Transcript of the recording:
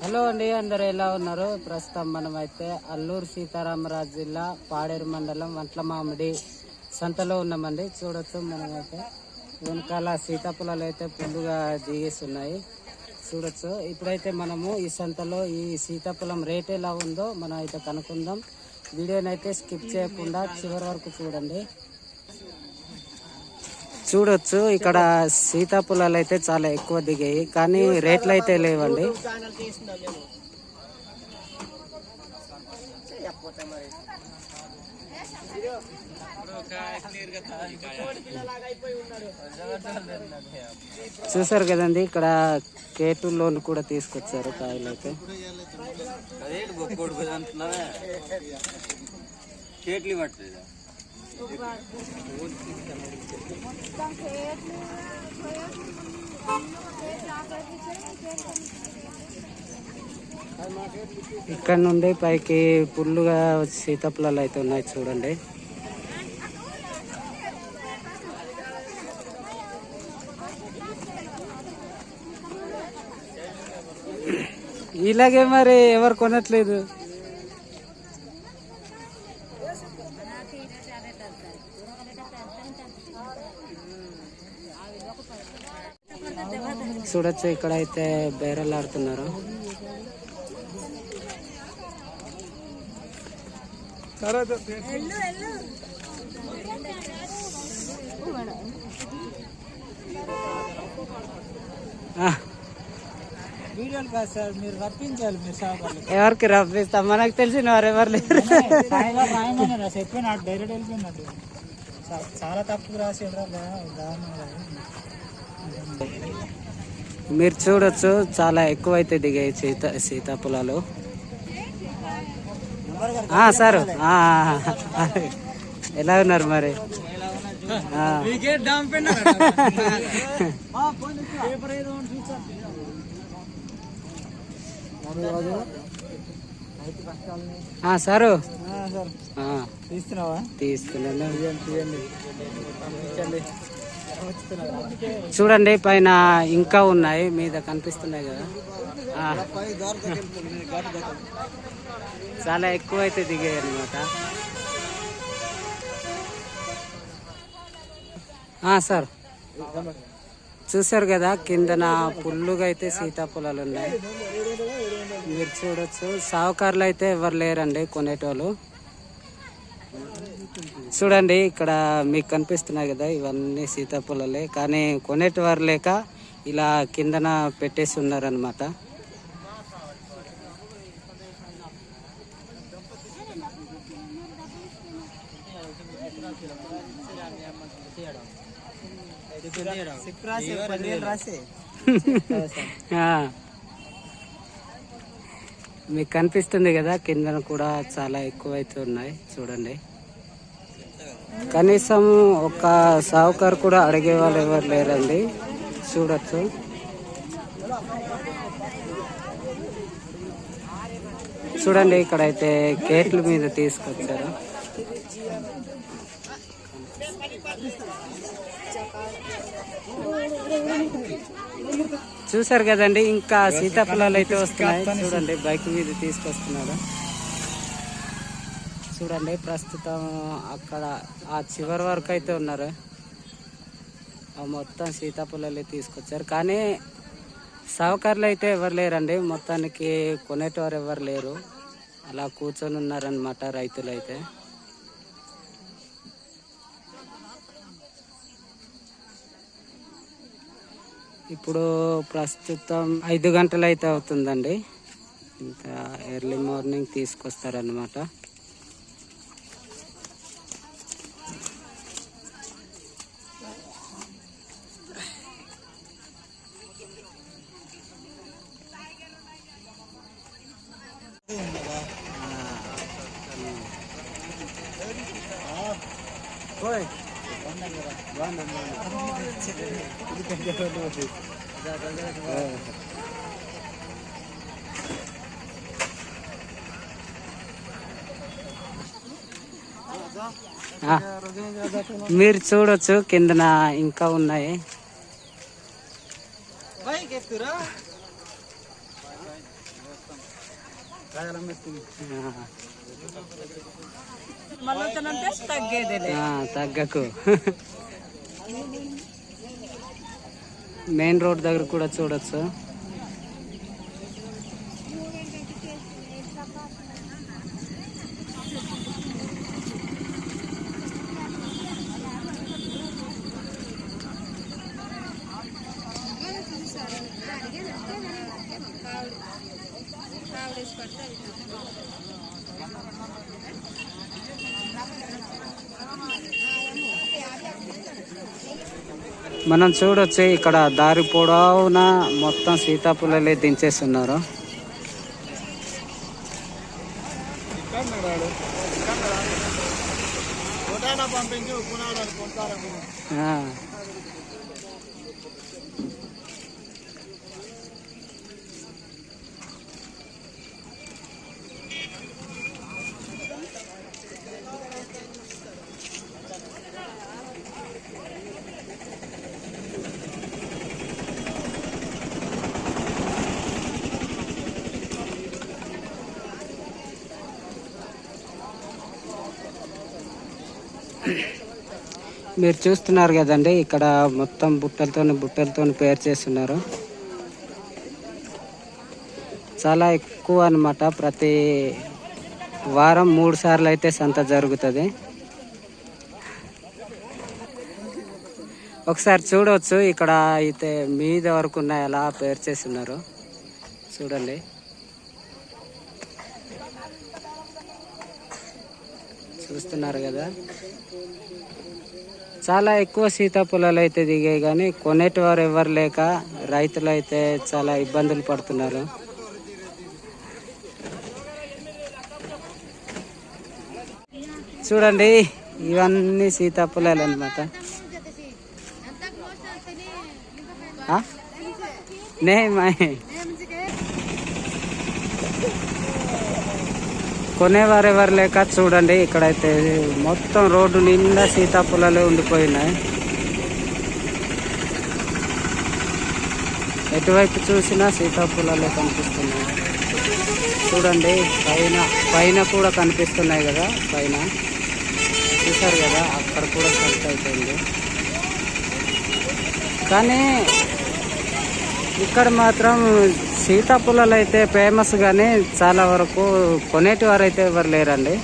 Hello అండి, అందరు ఎలా ఉన్నారు? ప్రస్తుతం మనమైతే అల్లూరు సీతారామరాజు జిల్లా పాడేరు మండలం వంట్లమామిడి సంతలో ఉన్నామండి. చూడొచ్చు మనమైతే వెనకాల సీతాఫలాలు అయితే పుల్లుగా దిగేస్తున్నాయి. చూడొచ్చు. ఇప్పుడైతే మనము ఈ సంతలో ఈ సీతాఫలం రేట్ ఎలా ఉందో మనం అయితే కనుక్కుందాం. వీడియోనైతే స్కిప్ చేయకుండా చివరి వరకు చూడండి. చూడొచ్చు, ఇక్కడ సీతాఫలాలు అయితే చాలా ఎక్కువ దిగాయి, కానీ రేట్లు అయితే లేవండి. చూసారు కదండి, ఇక్కడ కేటు లోన్ కూడా తీసుకొచ్చారు కాయలు అయితే. ఇక్కడ నుండి పైకి పుల్లుగా సీతాఫలాలు అయితే ఉన్నాయి చూడండి. ఇలాగే మరి ఎవరు కొనట్లేదు. చూడొచ్చు, ఇక్కడ అయితే బేరలు ఆడుతున్నారు. ఎవరికి రప్పిస్తాం, మనకు తెలిసిన వారు ఎవరు లేరు. చాలా తప్పు రాసి మీరు చూడొచ్చు, చాలా ఎక్కువ అయితే దిగాయి సీతాఫలాలు. సార్ ఎలా ఉన్నారు మరి? సారు తీస్తున్నాను. చూడండి, పైన ఇంకా ఉన్నాయి, మీద కనిపిస్తున్నాయి కదా. చాలా ఎక్కువ అయితే దిగాయి అన్నమాట. సార్ చూసారు కదా, కిందన పుల్లుగా అయితే సీతాఫలాలు ఉన్నాయి. మీరు చూడొచ్చు, సావుకారులు అయితే ఎవరు లేరండి కొనేటోళ్ళు. చూడండి, ఇక్కడ మీకు కనిపిస్తున్నాయి కదా, ఇవన్నీ సీతాఫలాలే, కానీ కొనేటివారు లేక ఇలా కిందన పెట్టేసి ఉన్నారనమాట. మీకు కనిపిస్తుంది కదా, కిందన కూడా చాలా ఎక్కువ అయితే ఉన్నాయి చూడండి. కనీసం ఒక సావుకారు కూడా అడిగే వాళ్ళు ఎవరు లేరండి. చూడొచ్చు, చూడండి, ఇక్కడైతే కేట్ల మీద తీసుకొచ్చారు. చూసారు కదండి, ఇంకా సీతాఫలాలు అయితే వస్తున్నాయి చూడండి. బైక్ మీద తీసుకొస్తున్నాడు చూడండి. ప్రస్తుతం అక్కడ ఆ చివరి వరకు అయితే ఉన్నారు. మొత్తం సీతాఫలాలు తీసుకొచ్చారు, కానీ సావుకారులు అయితే ఎవరు లేరండి. మొత్తానికి కొనేటవారు ఎవరు లేరు, అలా కూర్చొని ఉన్నారనమాట రైతులు అయితే. ఇప్పుడు ప్రస్తుతం 5 గంటలు అయితే అవుతుందండి. ఇంకా ఎర్లీ మార్నింగ్ తీసుకొస్తారనమాట. మీరు చూడొచ్చు, కిందన ఇంకా ఉన్నాయి. తగ్గకు. మెయిన్ రోడ్ దగ్గర కూడా చూడొచ్చు. మనం చూడొచ్చు ఇక్కడ దారి పొడవునా మొత్తం సీతాఫలాలే దించేస్తున్నారు. మీరు చూస్తున్నారు కదండి, ఇక్కడ మొత్తం బుట్టలతో పేరు చేస్తున్నారు. చాలా ఎక్కువ అన్నమాట. ప్రతి వారం 3 సార్లు అయితే సంత జరుగుతుంది. ఒకసారి చూడవచ్చు, ఇక్కడ అయితే మీద వరకు ఉన్నాయి, అలా పేరు చేస్తున్నారు. చూడండి, చూస్తున్నారు కదా. చాలా ఎక్కువ సీతాఫలాలు అయితే దిగాయి, కానీ కొనేటివారు ఎవరు లేక రైతులు అయితే చాలా ఇబ్బందులు పడుతున్నారు. చూడండి, ఇవన్నీ సీతాఫలాలు అన్నమాట. కొనేవారు ఎవరు లేక చూడండి, ఇక్కడైతే మొత్తం రోడ్డు నిండా సీతాఫలాలు ఉండిపోయినాయి. ఎటువైపు చూసినా సీతాఫలాలే కనిపిస్తున్నాయి. చూడండి, పైన కూడా కనిపిస్తున్నాయి కదా. పైన చూసారు కదా, అక్కడ కూడా కట్ అయిపోయింది. కానీ ఇక్కడ మాత్రం సీతాఫలాలు అయితే ఫేమస్, కానీ చాలా వరకు కొనేటి వారు అయితే ఎవరు లేరండి.